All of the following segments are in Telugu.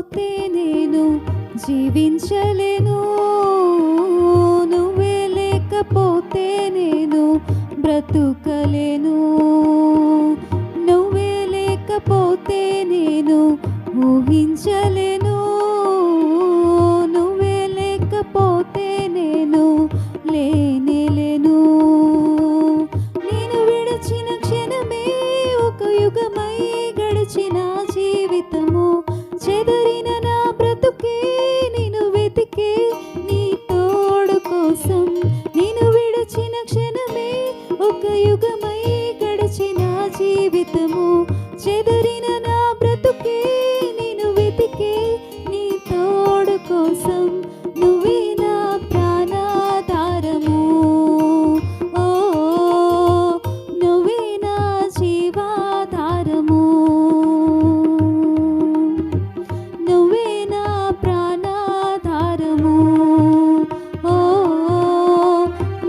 లేకపోతే నేను జీవించలేను, నువ్వే లేకపోతే నేను బ్రతుకలేను, నువ్వే లేకపోతే నేను ఊహించలేను, నువ్వే లేకపోతే నేను లేనేలేను. నేను విడిచిన క్షణమే ఒక యుగమై గడిచిన జీవితము, చెదరిన నా బ్రతుకే నిన్ను వెతికే నీ తోడు కోసం. నేను విడిచిన క్షణమే ఒక యుగమై గడిచిన జీవితము, చెదరిన నా బ్రతుకే నిన్ను వెతికే నీ తోడు కోసం. నువ్వే నా ప్రాణాధారము, ఓ నువ్వే నా జీవాధారము, నువ్వే నా ప్రాణాధారము, ఓ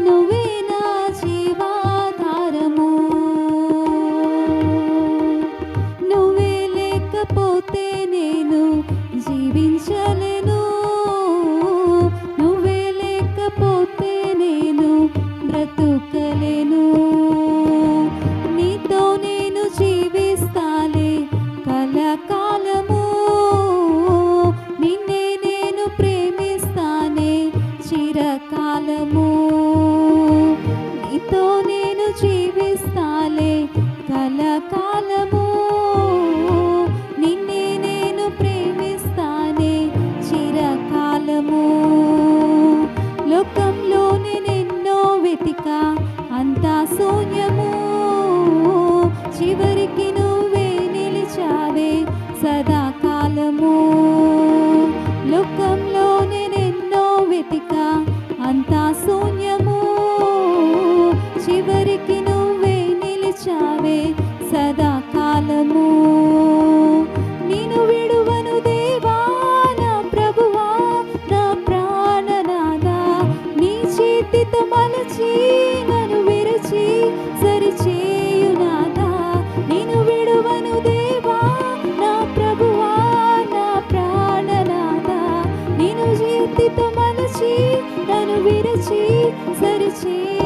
నువ్వే నా జీవాధారము. నువ్వే లేకపోతే నేను జీవించలేను, నువ్వే లేకపోతే నేను బ్రతుకలేను. నీతో నేను జీవిస్తాలే కలకాలము, నిన్నే నేను ప్రేమిస్తానే చిరకాలము. నీతో నేను జీవిస్తాలే కలకాలము, నిన్నే నేను ప్రేమిస్తానే చిరకాలము. లోకంలో నేనెన్నో వెతికా అంతా శూన్యము, చివరికి నువ్వే నిలిచావే సదాకాలము. లోకంలో నేనెన్నో వెతికా అంతా శూన్యము, చివరికి నువ్వే నిలిచావే సదాకాలము. నేను విడువను దేవా నా ప్రభువా నా ప్రాణనాథా, నీ చేతితో మలచి నన్ను విరచి సరిచేయునాథా. నేను విడువను దేవా నా ప్రభువా నా ప్రాణనాథా, నేను చేతితో మలచి నన్ను విరచి సరిచేయునాథా.